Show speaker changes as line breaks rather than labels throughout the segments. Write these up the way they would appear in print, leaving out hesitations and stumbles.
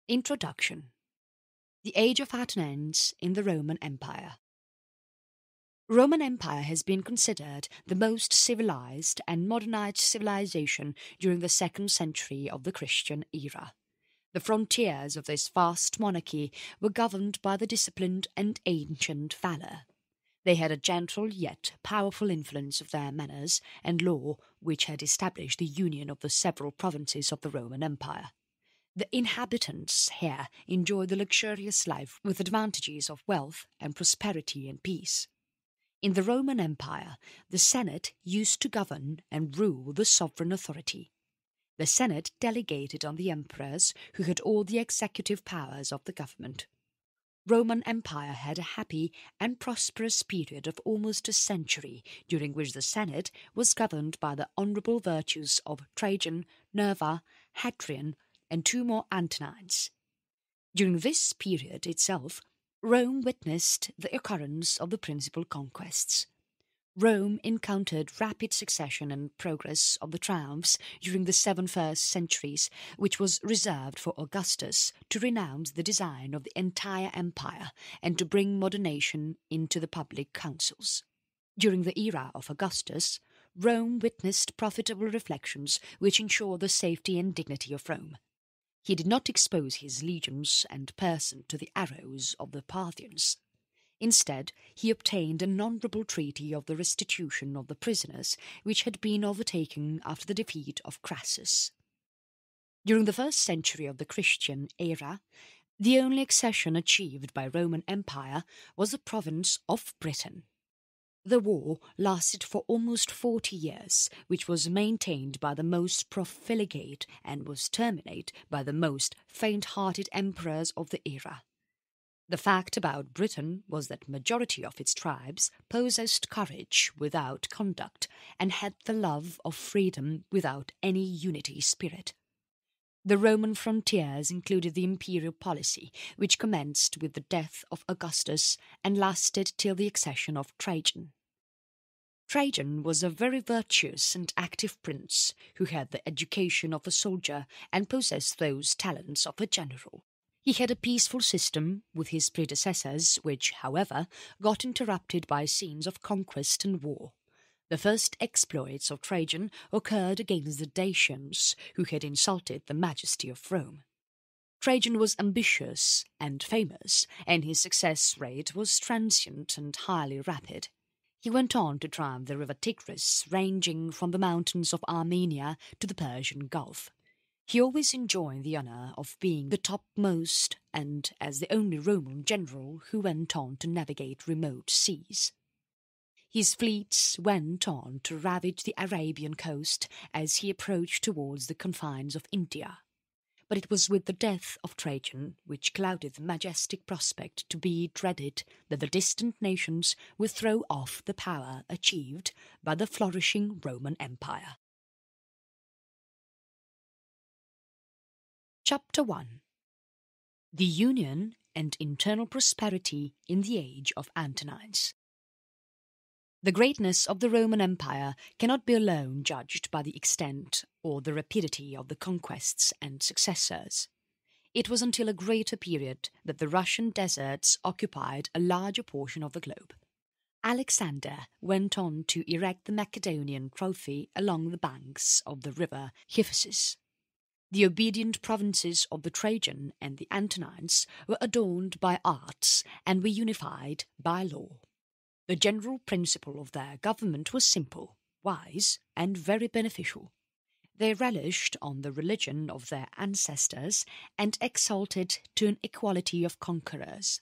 Introduction. The Age of Athens in the Roman Empire. Roman Empire has been considered the most civilized and modernized civilization during the 2nd century of the Christian era. The frontiers of this vast monarchy were governed by the disciplined and ancient valor. They had a gentle yet powerful influence of their manners and law, which had established the union of the several provinces of the Roman Empire. The inhabitants here enjoyed the luxurious life with advantages of wealth and prosperity and peace. In the Roman Empire, the Senate used to govern and rule the sovereign authority. The Senate delegated on the emperors, who had all the executive powers of the government. Roman Empire had a happy and prosperous period of almost a century, during which the Senate was governed by the honourable virtues of Trajan, Nerva, Hadrian, and 2 more Antonines. During this period itself, Rome witnessed the occurrence of the principal conquests. Rome encountered rapid succession and progress of the triumphs during the 7 first centuries, which was reserved for Augustus to renounce the design of the entire empire and to bring moderation into the public councils. During the era of Augustus, Rome witnessed profitable reflections which ensured the safety and dignity of Rome. He did not expose his legions and person to the arrows of the Parthians. Instead, he obtained an honourable treaty of the restitution of the prisoners which had been overtaken after the defeat of Crassus. During the 1st century of the Christian era, the only accession achieved by Roman Empire was the province of Britain. The war lasted for almost 40 years, which was maintained by the most profligate and was terminated by the most faint-hearted emperors of the era. The fact about Britain was that majority of its tribes possessed courage without conduct and had the love of freedom without any unity spirit. The Roman frontiers included the imperial policy, which commenced with the death of Augustus and lasted till the accession of Trajan. Trajan was a very virtuous and active prince who had the education of a soldier and possessed those talents of a general. He had a peaceful system with his predecessors, which, however, got interrupted by scenes of conquest and war. The first exploits of Trajan occurred against the Dacians, who had insulted the majesty of Rome. Trajan was ambitious and famous, and his success rate was transient and highly rapid. He went on to triumph the river Tigris, ranging from the mountains of Armenia to the Persian Gulf. He always enjoyed the honour of being the topmost and as the only Roman general who went on to navigate remote seas. His fleets went on to ravage the Arabian coast as he approached towards the confines of India. But it was with the death of Trajan, which clouded the majestic prospect to be dreaded, that the distant nations would throw off the power achieved by the flourishing Roman Empire. Chapter 1. The Union and Internal Prosperity in the Age of Antonines. The greatness of the Roman Empire cannot be alone judged by the extent or the rapidity of the conquests and successors. It was until a greater period that the Russian deserts occupied a larger portion of the globe. Alexander went on to erect the Macedonian trophy along the banks of the river Hyphasis. The obedient provinces of the Trajan and the Antonines were adorned by arts and were unified by law. The general principle of their government was simple, wise, and very beneficial. They relished on the religion of their ancestors and exalted to an equality of conquerors.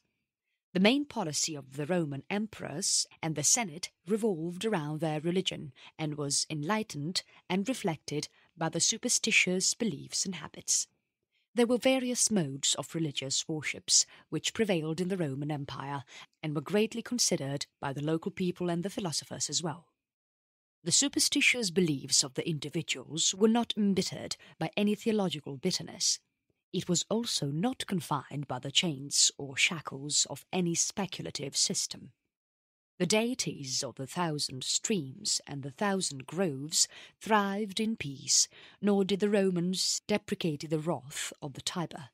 The main policy of the Roman emperors and the Senate revolved around their religion and was enlightened and reflected by the superstitious beliefs and habits. There were various modes of religious worships which prevailed in the Roman Empire and were greatly considered by the local people and the philosophers as well. The superstitious beliefs of the individuals were not embittered by any theological bitterness. It was also not confined by the chains or shackles of any speculative system. The deities of the 1,000 streams and the 1,000 groves thrived in peace, nor did the Romans deprecate the wrath of the Tiber.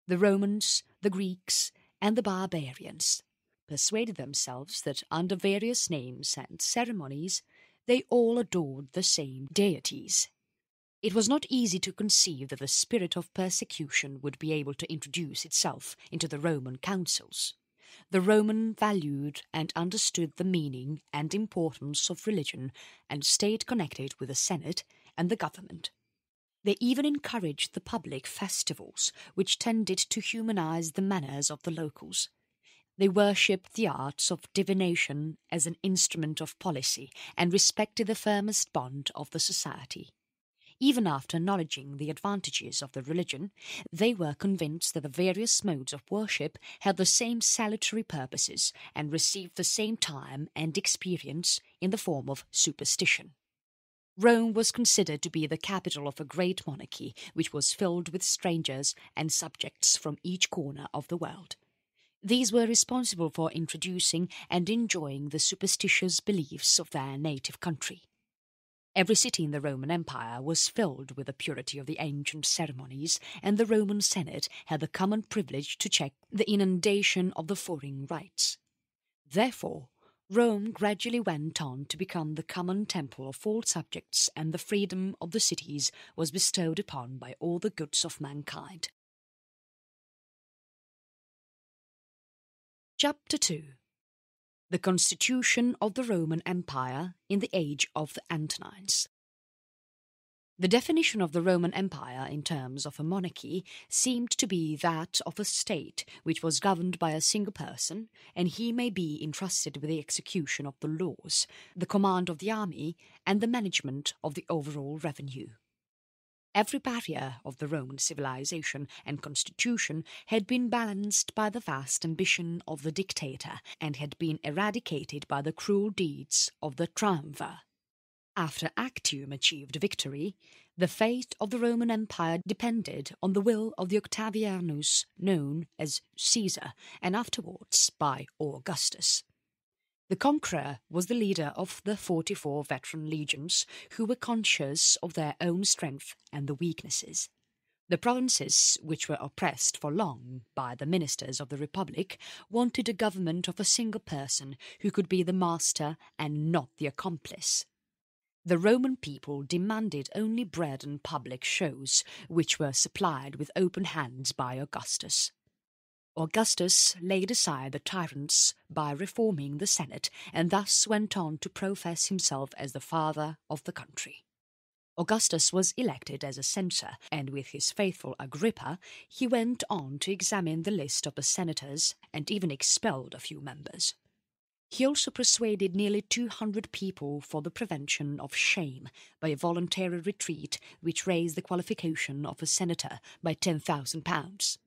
The Romans, the Greeks, and the barbarians persuaded themselves that under various names and ceremonies they all adored the same deities. It was not easy to conceive that the spirit of persecution would be able to introduce itself into the Roman councils. The Roman valued and understood the meaning and importance of religion and stayed connected with the Senate and the government. They even encouraged the public festivals, which tended to humanize the manners of the locals. They worshipped the arts of divination as an instrument of policy and respected the firmest bond of the society. Even after acknowledging the advantages of the religion, they were convinced that the various modes of worship had the same salutary purposes and received the same time and experience in the form of superstition. Rome was considered to be the capital of a great monarchy which was filled with strangers and subjects from each corner of the world. These were responsible for introducing and enjoying the superstitious beliefs of their native country. Every city in the Roman Empire was filled with the purity of the ancient ceremonies, and the Roman Senate had the common privilege to check the inundation of the foreign rites. Therefore, Rome gradually went on to become the common temple of all subjects, and the freedom of the cities was bestowed upon by all the goods of mankind. Chapter 2. The Constitution of the Roman Empire in the Age of the Antonines. The definition of the Roman Empire in terms of a monarchy seemed to be that of a state which was governed by a single person, and he may be entrusted with the execution of the laws, the command of the army, and the management of the overall revenue. Every barrier of the Roman civilization and constitution had been balanced by the vast ambition of the dictator and had been eradicated by the cruel deeds of the triumvir. After Actium achieved victory, the fate of the Roman Empire depended on the will of the Octavianus known as Caesar and afterwards by Augustus. The conqueror was the leader of the 44 veteran legions who were conscious of their own strength and the weaknesses. The provinces, which were oppressed for long by the ministers of the Republic, wanted a government of a single person who could be the master and not the accomplice. The Roman people demanded only bread and public shows, which were supplied with open hands by Augustus. Augustus laid aside the tyrants by reforming the Senate and thus went on to profess himself as the father of the country. Augustus was elected as a censor, and with his faithful Agrippa, he went on to examine the list of the senators and even expelled a few members. He also persuaded nearly 200 people for the prevention of shame by a voluntary retreat which raised the qualification of a senator by £10,000.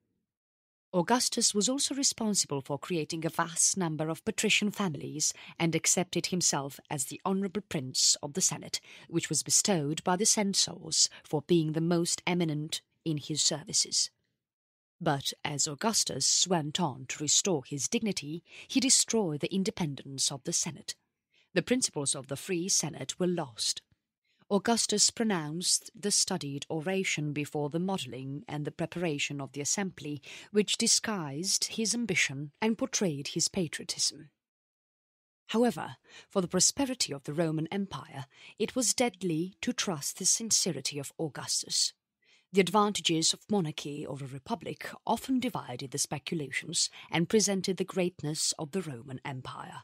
Augustus was also responsible for creating a vast number of patrician families and accepted himself as the honourable prince of the Senate, which was bestowed by the censors for being the most eminent in his services. But as Augustus went on to restore his dignity, he destroyed the independence of the Senate. The principles of the free Senate were lost. Augustus pronounced the studied oration before the modelling and the preparation of the assembly, which disguised his ambition and portrayed his patriotism. However, for the prosperity of the Roman Empire, it was deadly to trust the sincerity of Augustus. The advantages of monarchy or a republic often divided the speculations and presented the greatness of the Roman Empire.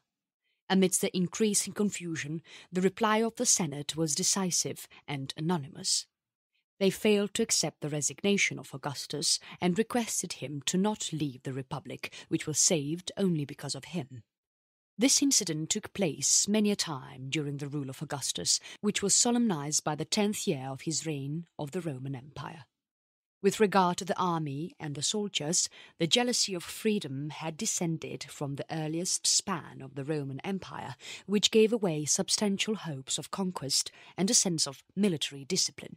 Amidst the increasing confusion, the reply of the Senate was decisive and anonymous. They failed to accept the resignation of Augustus and requested him to not leave the Republic, which was saved only because of him. This incident took place many a time during the rule of Augustus, which was solemnized by the 10th year of his reign of the Roman Empire. With regard to the army and the soldiers, the jealousy of freedom had descended from the earliest span of the Roman Empire, which gave away substantial hopes of conquest and a sense of military discipline.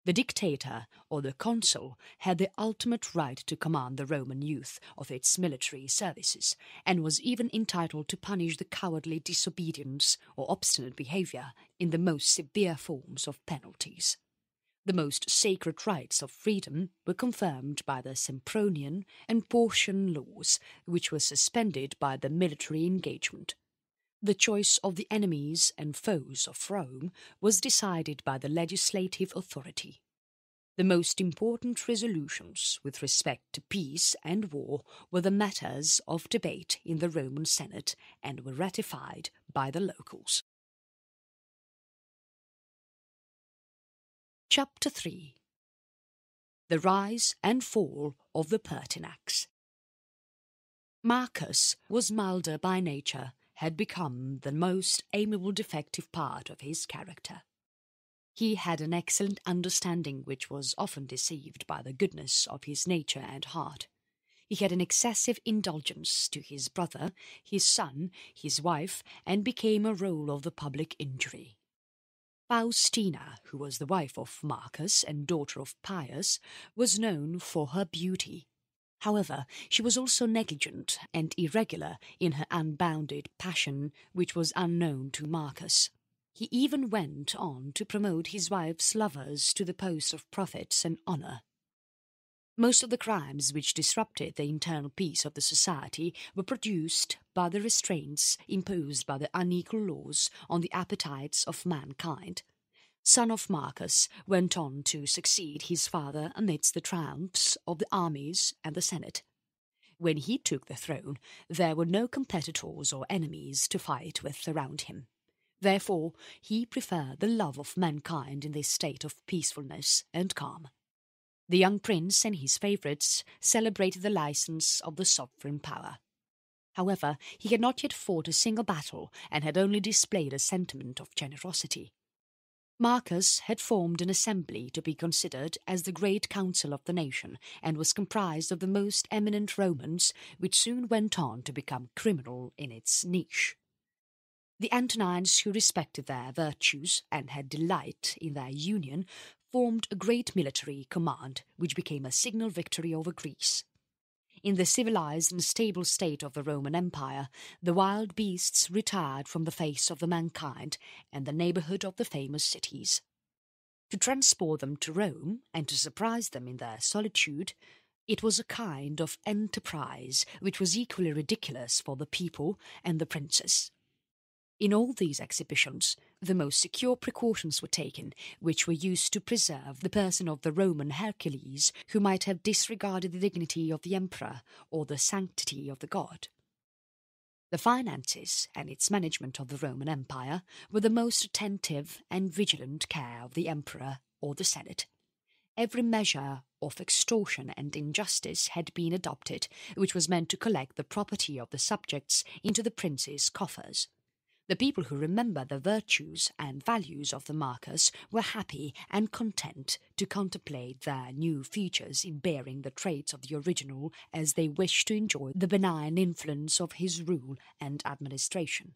The dictator or the consul had the ultimate right to command the Roman youth of its military services, and was even entitled to punish the cowardly disobedience or obstinate behaviour in the most severe forms of penalties. The most sacred rights of freedom were confirmed by the Sempronian and Porcian laws, which were suspended by the military engagement. The choice of the enemies and foes of Rome was decided by the legislative authority. The most important resolutions with respect to peace and war were the matters of debate in the Roman Senate and were ratified by the locals. Chapter 3. The Rise and Fall of the Pertinax. Marcus was milder by nature, had become the most amiable defective part of his character. He had an excellent understanding which was often deceived by the goodness of his nature and heart. He had an excessive indulgence to his brother, his son, his wife, and became a role of the public injury. Faustina, who was the wife of Marcus and daughter of Pius, was known for her beauty. However, she was also negligent and irregular in her unbounded passion, which was unknown to Marcus. He even went on to promote his wife's lovers to the post of profits and honour. Most of the crimes which disrupted the internal peace of the society were produced by the restraints imposed by the unequal laws on the appetites of mankind. Son of Marcus went on to succeed his father amidst the triumphs of the armies and the Senate. When he took the throne, there were no competitors or enemies to fight with around him. Therefore, he preferred the love of mankind in this state of peacefulness and calm. The young prince and his favourites celebrated the licence of the sovereign power. However, he had not yet fought a single battle and had only displayed a sentiment of generosity. Marcus had formed an assembly to be considered as the great council of the nation and was comprised of the most eminent Romans, which soon went on to become criminal in its niche. The Antonines, who respected their virtues and had delight in their union, formed a great military command which became a signal victory over Greece. In the civilized and stable state of the Roman Empire, the wild beasts retired from the face of the mankind and the neighbourhood of the famous cities. To transport them to Rome and to surprise them in their solitude, it was a kind of enterprise which was equally ridiculous for the people and the princes. In all these exhibitions, the most secure precautions were taken, which were used to preserve the person of the Roman Hercules, who might have disregarded the dignity of the emperor or the sanctity of the god. The finances and its management of the Roman Empire were the most attentive and vigilant care of the emperor or the Senate. Every measure of extortion and injustice had been adopted, which was meant to collect the property of the subjects into the prince's coffers. The people who remember the virtues and values of the Marcus were happy and content to contemplate their new features in bearing the traits of the original as they wished to enjoy the benign influence of his rule and administration.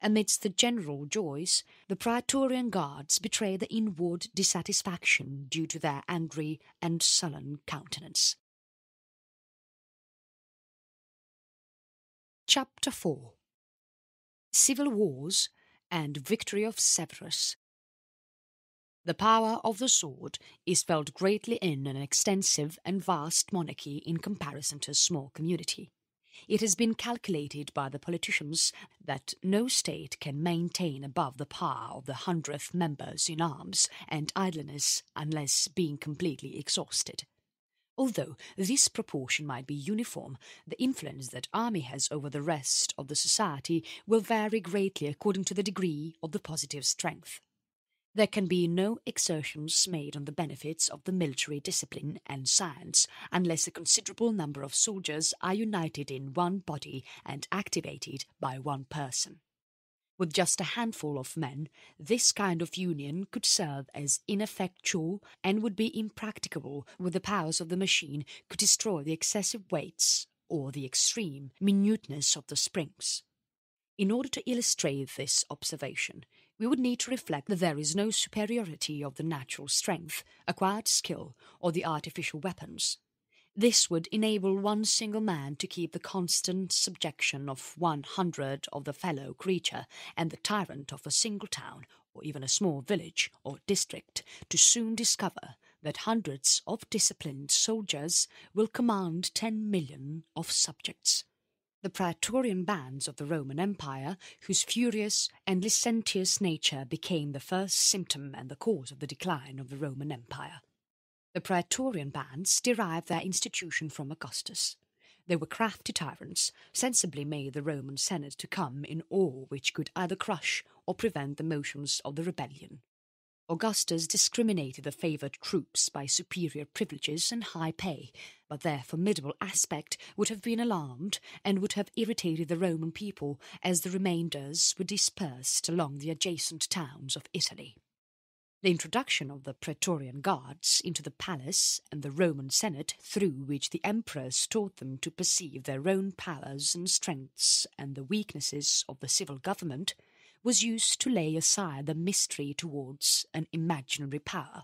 Amidst the general joys, the Praetorian Guards betrayed the inward dissatisfaction due to their angry and sullen countenance. Chapter 4. Civil Wars and Victory of Severus. The power of the sword is felt greatly in an extensive and vast monarchy in comparison to a small community. It has been calculated by the politicians that no state can maintain above the power of the 100th members in arms and idleness unless being completely exhausted. Although this proportion might be uniform, the influence that army has over the rest of the society will vary greatly according to the degree of the positive strength. There can be no exertions made on the benefits of the military discipline and science unless a considerable number of soldiers are united in one body and activated by one person. With just a handful of men, this kind of union could serve as ineffectual and would be impracticable where the powers of the machine could destroy the excessive weights or the extreme minuteness of the springs. In order to illustrate this observation, we would need to reflect that there is no superiority of the natural strength, acquired skill, or the artificial weapons. This would enable one single man to keep the constant subjection of 100 of the fellow creature and the tyrant of a single town or even a small village or district, to soon discover that hundreds of disciplined soldiers will command 10 million of subjects. The Praetorian bands of the Roman Empire, whose furious and licentious nature became the first symptom and the cause of the decline of the Roman Empire. The Praetorian bands derived their institution from Augustus. They were crafty tyrants, sensibly made the Roman Senate to come in awe which could either crush or prevent the motions of the rebellion. Augustus discriminated the favoured troops by superior privileges and high pay, but their formidable aspect would have been alarmed and would have irritated the Roman people as the remainders were dispersed along the adjacent towns of Italy. The introduction of the Praetorian Guards into the palace and the Roman Senate, through which the emperors taught them to perceive their own powers and strengths and the weaknesses of the civil government, was used to lay aside the mystery towards an imaginary power.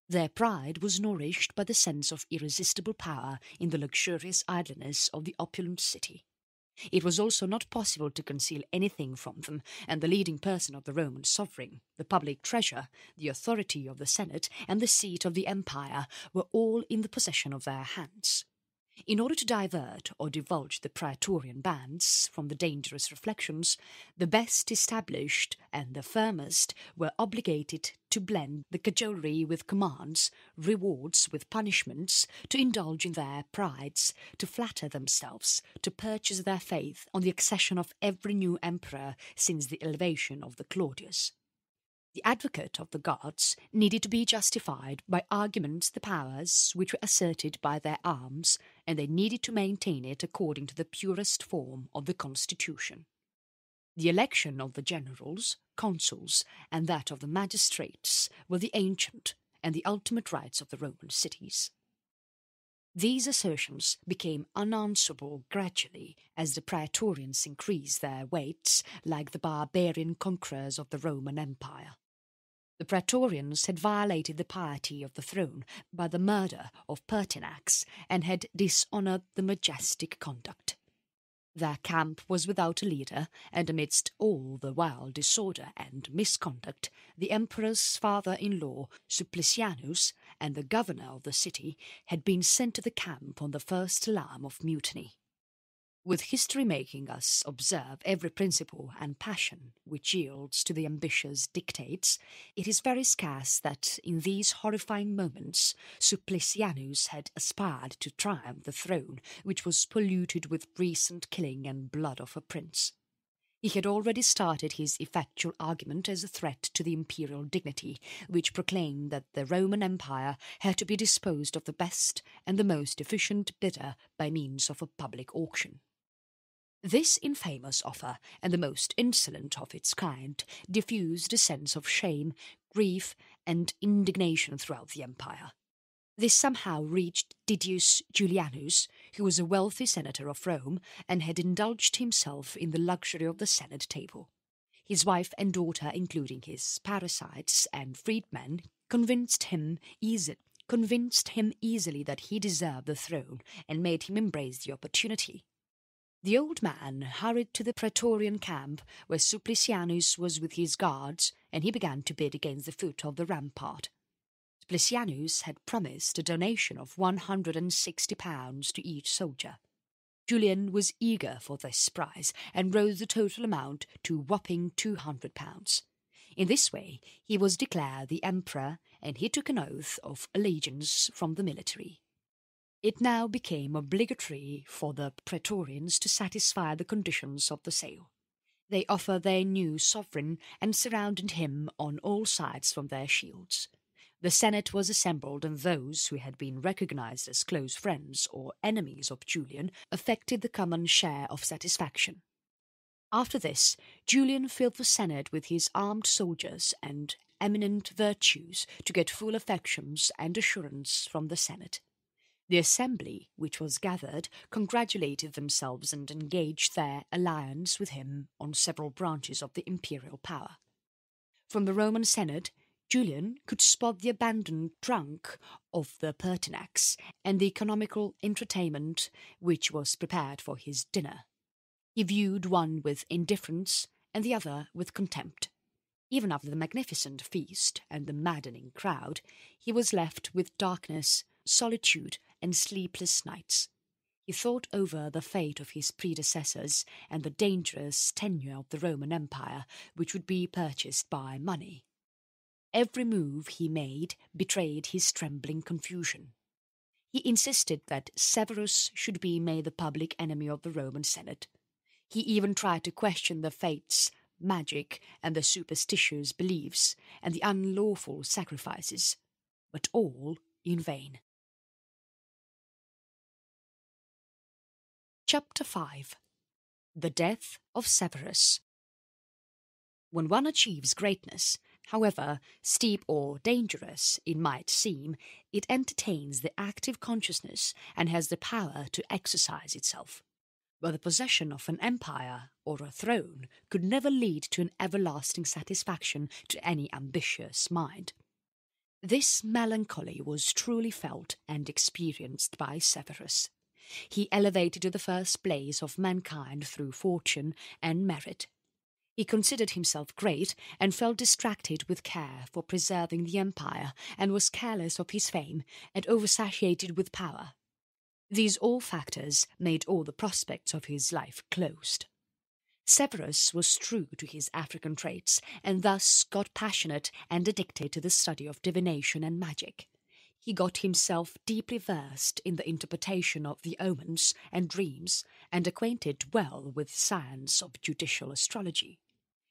Their pride was nourished by the sense of irresistible power in the luxurious idleness of the opulent city. It was also not possible to conceal anything from them, and the leading person of the Roman sovereign, the public treasure, the authority of the Senate, and the seat of the empire were all in the possession of their hands. In order to divert or divulge the Praetorian bands from the dangerous reflections, the best established and the firmest were obligated to blend the cajolery with commands, rewards with punishments, to indulge in their prides, to flatter themselves, to purchase their faith on the accession of every new emperor since the elevation of the Claudius. The advocate of the gods needed to be justified by arguments the powers which were asserted by their arms, and they needed to maintain it according to the purest form of the constitution. The election of the generals, consuls, and that of the magistrates were the ancient and the ultimate rights of the Roman cities. These assertions became unanswerable gradually as the Praetorians increased their weights like the barbarian conquerors of the Roman Empire. The Praetorians had violated the piety of the throne by the murder of Pertinax and had dishonoured the majestic conduct. Their camp was without a leader, and amidst all the wild disorder and misconduct, the emperor's father-in-law, Supplicianus, and the governor of the city had been sent to the camp on the first alarm of mutiny. With history making us observe every principle and passion which yields to the ambitious dictates, it is very scarce that in these horrifying moments Supplicianus had aspired to triumph the throne which was polluted with recent killing and blood of a prince. He had already started his effectual argument as a threat to the imperial dignity, which proclaimed that the Roman Empire had to be disposed of the best and the most efficient bidder by means of a public auction. This infamous offer, and the most insolent of its kind, diffused a sense of shame, grief, and indignation throughout the empire. This somehow reached Didius Julianus, who was a wealthy senator of Rome and had indulged himself in the luxury of the Senate table. His wife and daughter, including his parasites and freedmen, convinced him easily that he deserved the throne and made him embrace the opportunity. The old man hurried to the Praetorian camp where Supplicianus was with his guards, and he began to bid against the foot of the rampart. Supplicianus had promised a donation of £160 to each soldier. Julian was eager for this prize and rose the total amount to whopping £200. In this way he was declared the emperor, and he took an oath of allegiance from the military. It now became obligatory for the Praetorians to satisfy the conditions of the sale. They offered their new sovereign and surrounded him on all sides from their shields. The Senate was assembled, and those who had been recognized as close friends or enemies of Julian affected the common share of satisfaction. After this, Julian filled the Senate with his armed soldiers and eminent virtues to get full affections and assurance from the Senate. The assembly, which was gathered, congratulated themselves and engaged their alliance with him on several branches of the imperial power. From the Roman Senate, Julian could spot the abandoned trunk of the Pertinax and the economical entertainment which was prepared for his dinner. He viewed one with indifference and the other with contempt. Even after the magnificent feast and the maddening crowd, he was left with darkness, solitude, and sleepless nights. He thought over the fate of his predecessors and the dangerous tenure of the Roman Empire, which would be purchased by money. Every move he made betrayed his trembling confusion. He insisted that Severus should be made the public enemy of the Roman Senate. He even tried to question the fates, magic, and the superstitious beliefs, and the unlawful sacrifices, but all in vain. Chapter 5. The Death of Severus. When one achieves greatness, however steep or dangerous it might seem, it entertains the active consciousness and has the power to exercise itself. But the possession of an empire or a throne could never lead to an everlasting satisfaction to any ambitious mind. This melancholy was truly felt and experienced by Severus. He elevated to the first place of mankind through fortune and merit. He considered himself great and felt distracted with care for preserving the empire, and was careless of his fame and oversatiated with power. These all factors made all the prospects of his life closed. Severus was true to his African traits, and thus got passionate and addicted to the study of divination and magic. He got himself deeply versed in the interpretation of the omens and dreams, and acquainted well with science of judicial astrology.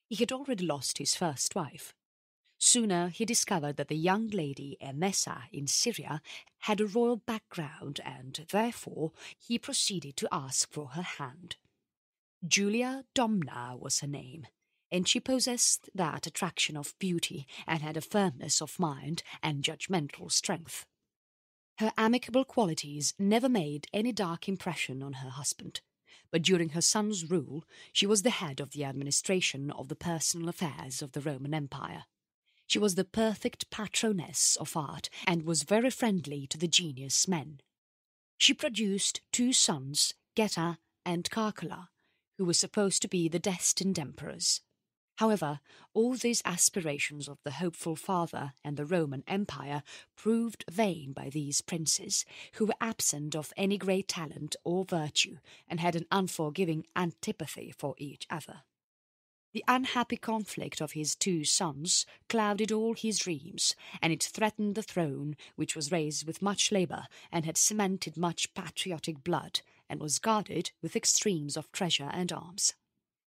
He had already lost his first wife. Sooner he discovered that the young lady Emesa in Syria had a royal background, and therefore he proceeded to ask for her hand. Julia Domna was her name, and she possessed that attraction of beauty and had a firmness of mind and judgmental strength. Her amicable qualities never made any dark impression on her husband, but during her son's rule she was the head of the administration of the personal affairs of the Roman Empire. She was the perfect patroness of art and was very friendly to the genius men. She produced 2 sons, Geta and Caracalla, who were supposed to be the destined emperors. However, all these aspirations of the hopeful father and the Roman Empire proved vain by these princes, who were absent of any great talent or virtue and had an unforgiving antipathy for each other. The unhappy conflict of his 2 sons clouded all his dreams, and it threatened the throne, which was raised with much labour and had cemented much patriotic blood, and was guarded with extremes of treasure and arms.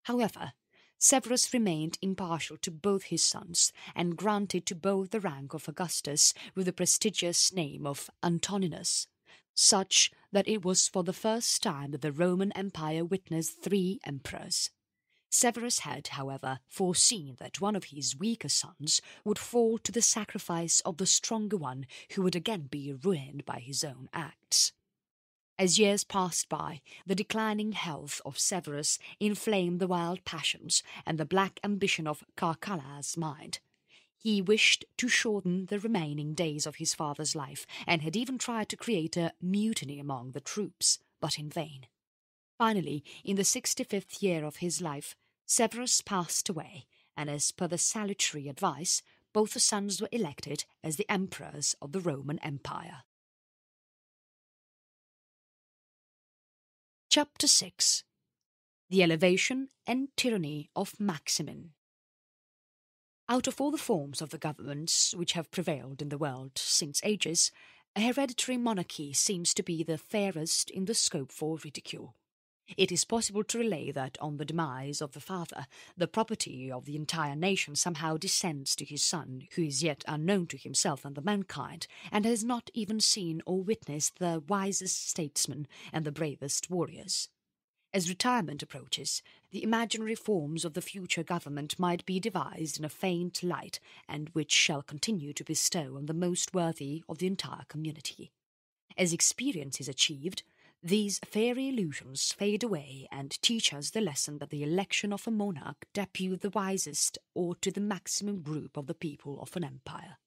However, Severus remained impartial to both his sons, and granted to both the rank of Augustus with the prestigious name of Antoninus, such that it was for the first time that the Roman Empire witnessed 3 emperors. Severus had, however, foreseen that one of his weaker sons would fall to the sacrifice of the stronger one, who would again be ruined by his own acts. As years passed by, the declining health of Severus inflamed the wild passions and the black ambition of Caracalla's mind. He wished to shorten the remaining days of his father's life, and had even tried to create a mutiny among the troops, but in vain. Finally, in the 65th year of his life, Severus passed away, and as per the salutary advice, both the sons were elected as the emperors of the Roman Empire. Chapter 6. The Elevation and Tyranny of Maximin. Out of all the forms of the governments which have prevailed in the world since ages, a hereditary monarchy seems to be the fairest in the scope for ridicule. It is possible to relate that on the demise of the father, the property of the entire nation somehow descends to his son, who is yet unknown to himself and the mankind, and has not even seen or witnessed the wisest statesmen and the bravest warriors. As retirement approaches, the imaginary forms of the future government might be devised in a faint light, and which shall continue to bestow on the most worthy of the entire community. As experience is achieved, these fairy illusions fade away and teach us the lesson that the election of a monarch depute the wisest or to the maximum group of the people of an empire.